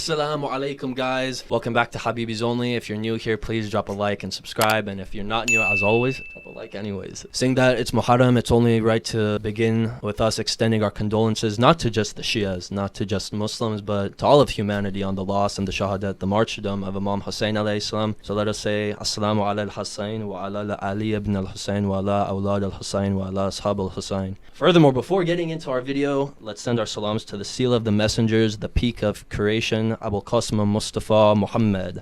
Assalamu alaikum, guys. Welcome back to Habibis Only. If you're new here, please drop a like and subscribe. And if you're not new, as always, drop a like anyways. Seeing that it's Muharram, it's only right to begin with us extending our condolences, not to just the Shias, not to just Muslims, but to all of humanity on the loss and the shahadat, the martyrdom of Imam Hussein alayhi salam. So let us say, Assalamu ala al-Hussein wa ala Ali ibn al-Hussein wa ala awlad al-Hussein wa ala ashab al-Hussein. Furthermore, before getting into our video, let's send our salams to the seal of the messengers, the peak of creation, Abul Qasim Mustafa Muhammad.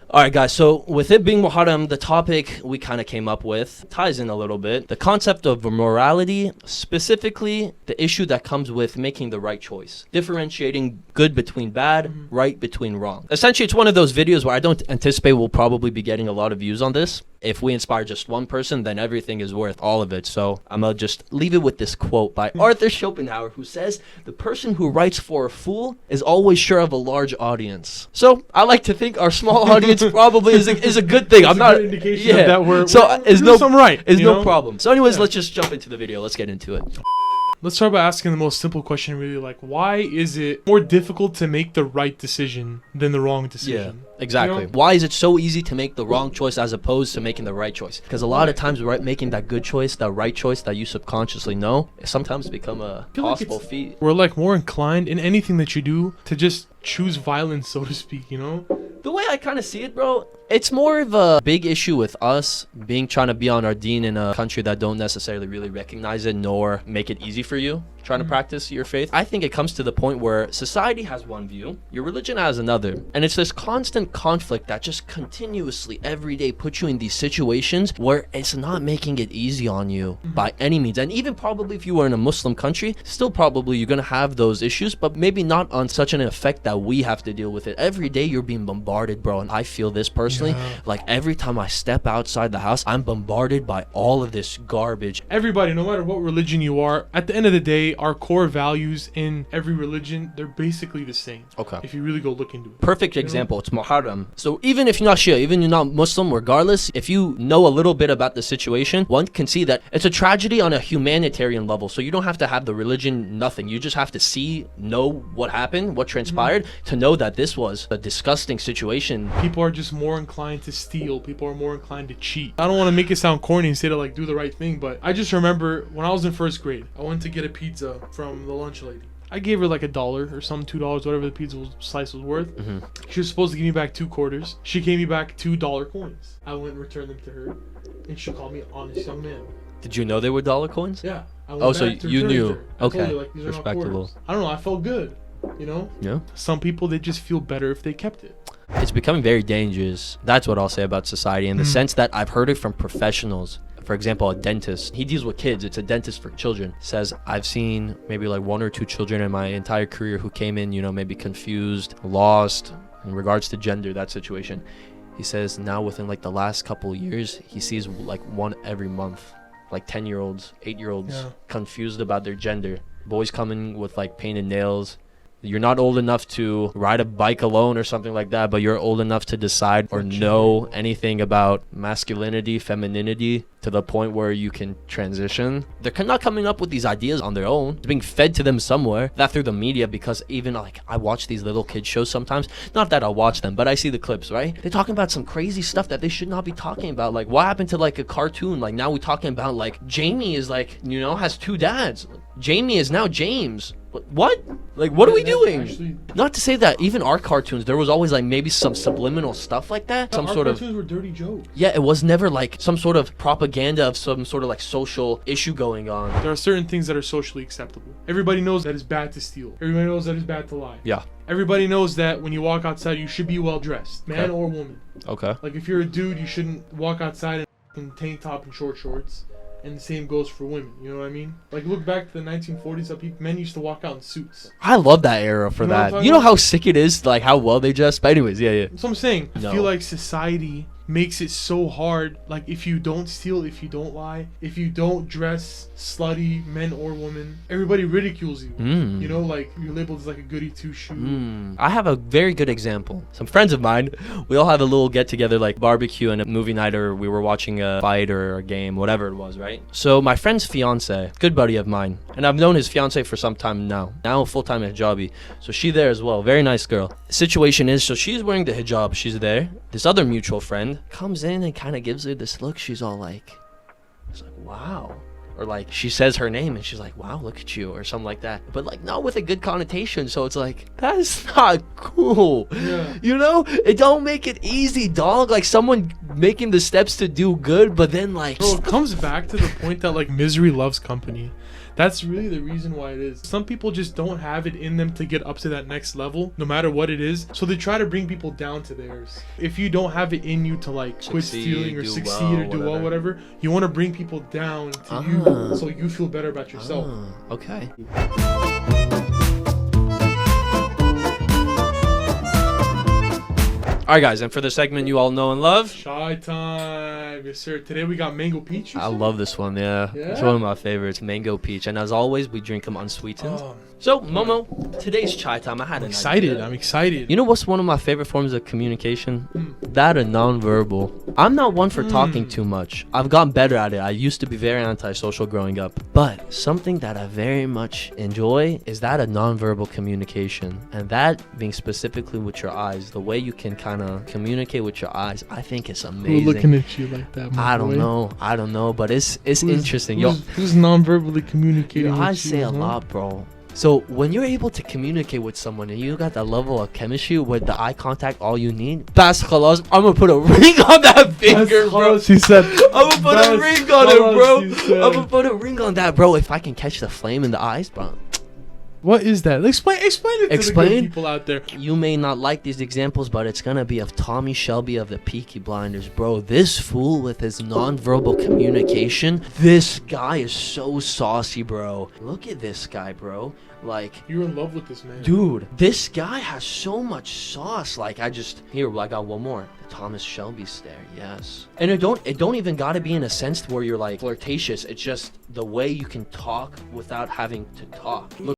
Alright guys, so with it being Muharram, the topic we kind of came up with ties in a little bit. The concept of morality, specifically the issue that comes with making the right choice. Differentiating good between bad, right between wrong. Essentially, it's one of those videos where I don't anticipate we'll probably be getting a lot of views on this. If we inspire just one person, then everything is worth all of it. So I'm going to just leave it with this quote by Arthur Schopenhauer, who says, "The person who writes for a fool is always sure of a large audience." So I like to think our small audience probably is a good thing. I'm not indication of that we're no problem. So anyways, let's just jump into the video. Let's get into it. Let's start by asking the most simple question, really, like, why is it more difficult to make the right decision than the wrong decision? Yeah, exactly. You know? Why is it so easy to make the wrong choice as opposed to making the right choice? Because a lot of times, making that good choice, that right choice that you subconsciously know, sometimes become a possible feat. We're like more inclined in anything that you do to just choose violence, so to speak, you know? The way I kind of see it, bro, it's more of a big issue with us trying to be on our deen in a country that don't necessarily really recognize it nor make it easy for you trying to practice your faith. I think it comes to the point where society has one view, your religion has another, and it's this constant conflict that just continuously every day puts you in these situations where it's not making it easy on you by any means. And even probably if you were in a Muslim country, still probably you're gonna have those issues, but maybe not on such an effect that we have to deal with it. Every day you're being bombarded, bro, and I feel this personally. Like every time I step outside the house, I'm bombarded by all of this garbage. Everybody, no matter what religion you are, at the end of the day, our core values in every religion, they're basically the same. Okay. If you really go look into it. Perfect example, it's Muharram. So even if you're not Shia, even if you're not Muslim, regardless, if you know a little bit about the situation, one can see that it's a tragedy on a humanitarian level. So you don't have to have the religion, nothing. You just have to know what happened, what transpired, to know that this was a disgusting situation. People are just more inclined to steal. People are more inclined to cheat. I don't want to make it sound corny and say to like do the right thing, but I just remember when I was in first grade, I went to get a pizza from the lunch lady. I gave her like $1 or some $2, whatever the pizza slice was worth. She was supposed to give me back 2 quarters. She gave me back $2 coins. I went and returned them to her, and she called me an honest young man. Did you know they were dollar coins? Yeah. So you knew. Okay. Like, respectable. I don't know. I felt good. You know? Yeah. Some people, they just feel better if they kept it. It's becoming very dangerous. That's what I'll say about society in the sense that I've heard it from professionals. For example, a dentist, he deals with kids. It's a dentist for children. Says, I've seen maybe like 1 or 2 children in my entire career who came in, maybe confused, lost in regards to gender, that situation. He says now within like the last couple of years, he sees like 1 every month, like 10-year-olds, 8-year-olds confused about their gender. Boys coming with like painted nails. You're not old enough to ride a bike alone or something like that, but you're old enough to decide or know anything about masculinity, femininity, to the point where you can transition. They're not coming up with these ideas on their own. It's being fed to them somewhere, that through the media, because even like I watch these little kid shows sometimes. Not that I watch them, but I see the clips, right? They're talking about some crazy stuff that they should not be talking about. Like what happened to like a cartoon? Like now we're talking about like Jamie is like, has 2 dads. Jamie is now James. What? Like, what are we doing? Not to say that even our cartoons, there was always like maybe some subliminal stuff like that. Some sort of cartoons were dirty jokes. Yeah, it was never like some sort of propaganda of some sort of like social issue going on. There are certain things that are socially acceptable. Everybody knows that it's bad to steal. Everybody knows that it's bad to lie. Yeah. Everybody knows that when you walk outside, you should be well dressed, man or woman. Okay. Like if you're a dude, you shouldn't walk outside in tank top and short shorts. And the same goes for women, you know what I mean? Like, look back to the 1940s, how men used to walk out in suits. I love that era for that. You know how sick it is, like, how well they dress? But anyways, yeah. So I'm saying, I feel like society makes it so hard. Like, if you don't steal, if you don't lie, if you don't dress slutty, men or women, everybody ridicules you. You know, like, you're labeled as like a goody two shoe. I have a very good example. Some friends of mine, we all have a little get together, like barbecue and a movie night, or we were watching a fight or a game, whatever it was, right? So my friend's fiance, good buddy of mine, and I've known his fiance for some time now a full-time hijabi. So she there as well, very nice girl. Situation is, so she's wearing the hijab, she's there. This other mutual friend comes in and kind of gives her this look. She's all like, it's like, wow. Or like, she says her name and she's like, wow, look at you, or something like that. But like, not with a good connotation. So it's like, that's not cool. Yeah. You know, it don't make it easy, dog. Like, someone making the steps to do good, but then like, Bro, it comes back to the point that like misery loves company. That's really the reason why it is. Some people just don't have it in them to get up to that next level, no matter what it is. So they try to bring people down to theirs. If you don't have it in you to like quit stealing or succeed or do well, whatever, you want to bring people down to you so you feel better about yourself. Okay. Alright guys, and for the segment you all know and love, Chai time. Yes sir. Today we got mango peach. I love this one, yeah. It's one of my favorites, mango peach. And as always, we drink them unsweetened. So, Momo, today's chai time. I had an idea. I'm excited. You know what's one of my favorite forms of communication? That and nonverbal. I'm not one for talking too much. I've gotten better at it. I used to be very antisocial growing up. But something that I very much enjoy is that of nonverbal communication. And that being specifically with your eyes. The way you can kind of communicate with your eyes, I think it's amazing. Who's looking at you like that, I don't know, but it's interesting. Who's nonverbally communicating with you? I say a lot, bro. So when you're able to communicate with someone and you got that level of chemistry with the eye contact, all you need, bas khalas, I'm gonna put a ring on that finger, bro. She said, I'm gonna put a ring on it, bro. I'm gonna put a ring on that, bro. If I can catch the flame in the eyes, bro. What is that? Explain it to the good people out there. You may not like these examples, but it's gonna be of Tommy Shelby of the Peaky Blinders, bro. This fool with his nonverbal communication. This guy is so saucy, bro. Look at this guy, bro. Like, you're in love with this man, dude. This guy has so much sauce. Like, I got one more. The Thomas Shelby stare, yes. And it don't even gotta be in a sense where you're like flirtatious. It's just the way you can talk without having to talk. Look.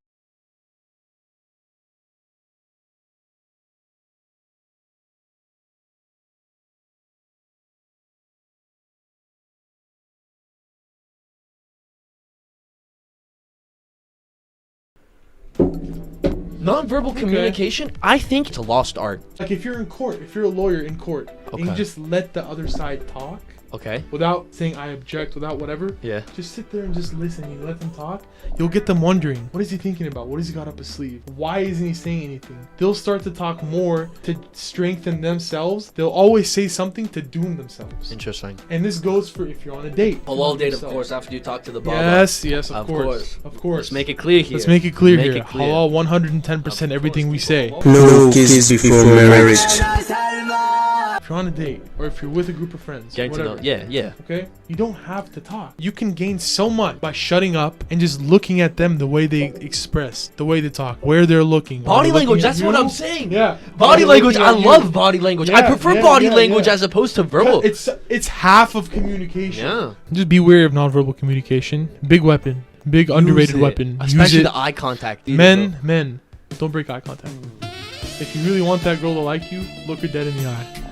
Nonverbal communication, I think it's a lost art. Like, if you're in court, if you're a lawyer in court, and you just let the other side talk, okay, without saying I object, without whatever, yeah, just sit there and just listen. You let them talk, you'll get them wondering, what is he thinking about? What has he got up his sleeve? Why isn't he saying anything? They'll start to talk more to strengthen themselves. They'll always say something to doom themselves. Interesting. And this goes for if you're on a date. A halal date, of course, after you talk to the baba. Yes, of course. Let's make it clear here. Let's make it clear here. Halal 110% everything we say. No kiss before marriage. If you're on a date or if you're with a group of friends, getting to know, yeah. Okay? You don't have to talk. You can gain so much by shutting up and just looking at them the way they express, the way they talk, where they're looking. Body language, that's what I'm saying. Yeah. Body language, I love body language. I prefer body language as opposed to verbal. It's half of communication. Yeah. Just be wary of nonverbal communication. Big weapon. Big underrated weapon. Especially the eye contact. Men, don't break eye contact. If you really want that girl to like you, look her dead in the eye.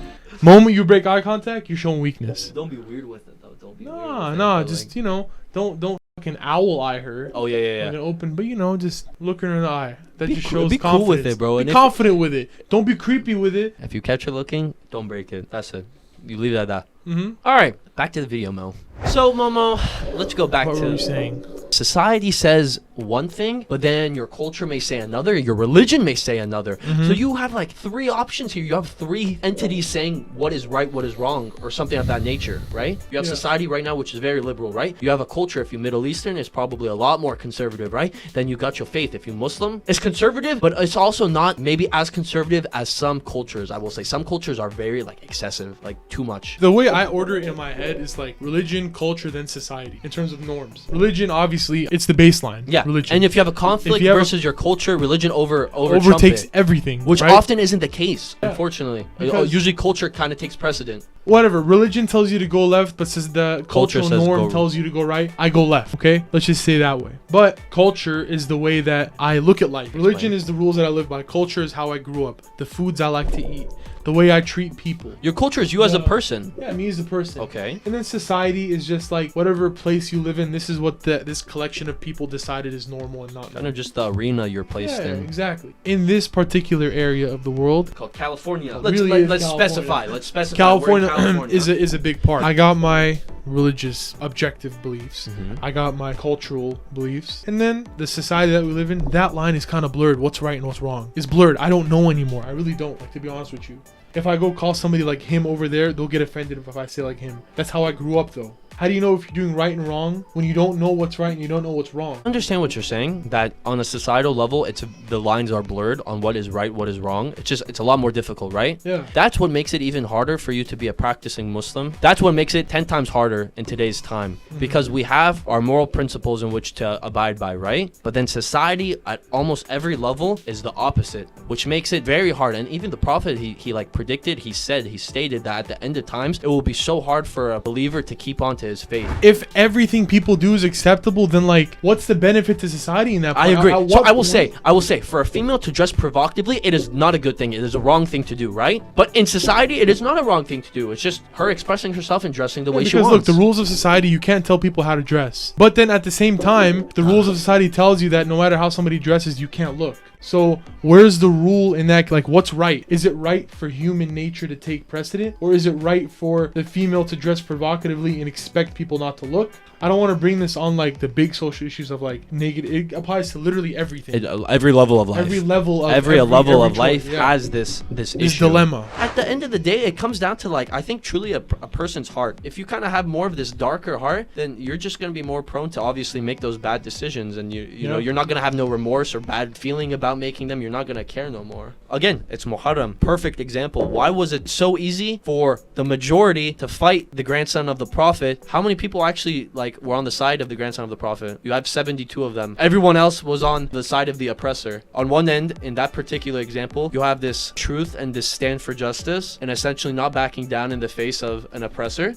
Moment you break eye contact, you're showing weakness. Don't be weird with it though. Don't be weird with it, just don't fucking owl eye her. Oh yeah. Like an open, but just look her in the eye. That just shows be confidence. Cool with it, bro. Be confident with it. Don't be creepy with it. If you catch her looking, don't break it. That's it. You leave it at that. Mm-hmm. All right, back to the video, Mo. So, Momo, let's go back to... What were you saying? Society says one thing, but then your culture may say another, your religion may say another. So you have like three options here. You have three entities saying what is right, what is wrong, or something of that nature, right? You have society right now, which is very liberal, right? You have a culture, if you're Middle Eastern, it's probably a lot more conservative, right? Then you got your faith. If you're Muslim, it's conservative, but it's also not maybe as conservative as some cultures. I will say some cultures are very like excessive, like too much. The way I order it in my head is like religion, culture, then society in terms of norms. Religion, obviously, it's the baseline. Yeah. Religion. And if you have a conflict versus your culture, religion overtakes everything, which right? often isn't the case, unfortunately. Usually culture kind of takes precedent. whatever, religion tells you to go left, but says the Culture cultural says norm go- tells you to go right, I go left, okay? Let's just say that way. But culture is the way that I look at life. Religion is the rules that I live by. Culture is how I grew up, the foods I like to eat, the way I treat people. Your culture is you as a person. Yeah, me as a person. Okay. And then society is just like whatever place you live in, this is what this collection of people decided is normal and not Kind normal. of just the arena you're placed Yeah, in. exactly. In this particular area of the world, Called California. Really is Let's California. specify. Let's specify. California, We're in California. is a big part. I got my religious objective beliefs. Mhm. I got my cultural beliefs. And then the society that we live in, that line is kind of blurred. What's right and what's wrong is blurred. I don't know anymore. I really don't, like, to be honest with you. If I go call somebody like him over there, they'll get offended if I say like him. That's how I grew up though. How do you know if you're doing right and wrong when you don't know what's right and you don't know what's wrong? I understand what you're saying, that on a societal level, the lines are blurred on what is right, what is wrong. It's a lot more difficult, right? Yeah. That's what makes it even harder for you to be a practicing Muslim. That's what makes it 10 times harder in today's time, because we have our moral principles in which to abide by, right? But then society at almost every level is the opposite, which makes it very hard. And even the Prophet, he like predicted, he stated that at the end of times, it will be so hard for a believer to keep on to his faith. If everything people do is acceptable, then like, what's the benefit to society in that I point? agree. At So what I will point- say, for a female to dress provocatively, it is not a good thing. It is a wrong thing to do, right? But in society, it is not a wrong thing to do. It's just her expressing herself and dressing the way she because wants. look, the rules of society, you can't tell people how to dress. But then at the same time, the rules of society tells you that no matter how somebody dresses, you can't look. So where's the rule in that? Like, what's right? Is it right for human nature to take precedent? Or is it right for the female to dress provocatively and expect people not to look? I don't want to bring this on like the big social issues of like negative. It applies to literally everything. Every level of life. Every level of every level of choice, life yeah. has this issue. dilemma. At the end of the day, it comes down to like, I think truly a person's heart. If you kind of have more of this darker heart, then you're just going to be more prone to obviously make those bad decisions, and you know, you're not going to have no remorse or bad feeling about making them. You're not going to care no more. Again, it's Muharram. Perfect example. Why was it so easy for the majority to fight the grandson of the Prophet? How many people actually like were on the side of the grandson of the Prophet? You have 72 of them. Everyone else was on the side of the oppressor. On one end, in that particular example, you have this truth and this stand for justice and essentially not backing down in the face of an oppressor.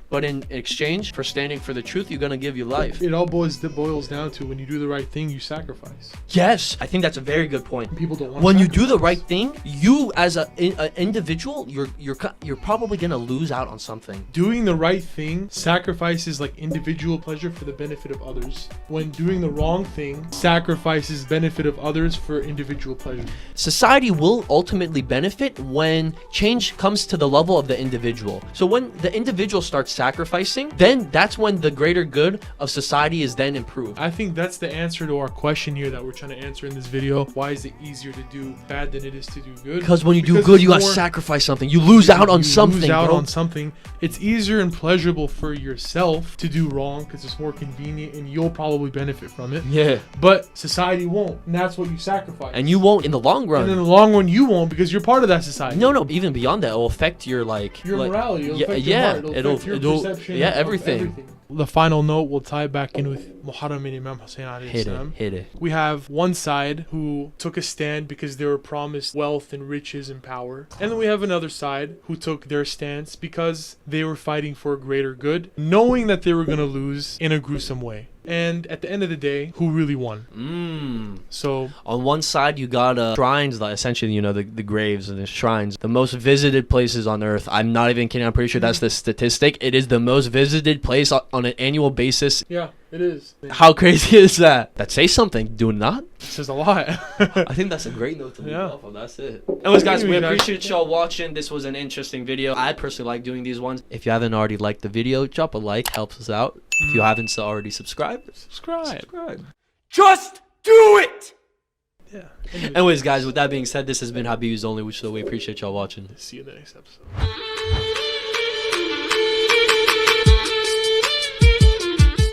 But in exchange for standing for the truth, you're going to give your life. It all boils down to when you do the right thing, you sacrifice. Yes, I think that's a very good point. People don't want When you sacrifice. do the right thing, you as an individual, you're probably going to lose out on something. Doing the right thing sacrifices like individual pleasure for the benefit of others. When doing the wrong thing sacrifices benefit of others for individual pleasure. Society will ultimately benefit when change comes to the level of the individual. So when the individual starts sacrificing, then that's when the greater good of society is then improved. I think that's the answer to our question here that we're trying to answer in this video. Why is it easier to do bad than it is to do good? Because when you do Because good, it's you gotta more- sacrifice something. You lose out on You something, lose out bro. on something. It's easier and pleasurable for yourself to do wrong because it's more convenient and you'll probably benefit from it. Yeah. But society won't, and that's what you sacrifice. And you won't in the long run. And in the long run, you won't because you're part of that society. No, even beyond that, it'll affect your like Your like, morality, it'll yeah, affect your yeah, heart, it'll affect your perception yeah, of everything. The final note will tie back in with Muharram and Imam Hussein alayhi salam. Hit it. We have one side who took a stand because they were promised wealth and riches and power. And then we have another side who took their stance because they were fighting for a greater good, knowing that they were going to lose in a gruesome way. And at the end of the day, who really won? So On one side, you got shrines, that essentially, you know, the graves and the shrines, the most visited places on earth. I'm not even kidding. I'm pretty sure that's the statistic. It is the most visited place on an annual basis. yeah, it is. How crazy is that? That says something, do it not? It says a lot. I think that's a great note to leave Yeah. off of. That's it. Anyways, guys, we Anyway, guys. appreciate y'all watching. This was an interesting video. I personally like doing these ones. If you haven't already liked the video, drop a like. Helps us out. If you haven't already subscribed, Subscribe. Just do it! Yeah. Anyways, guys, with that being said, this has been Habibis Only, which so we appreciate y'all watching. See you in the next episode.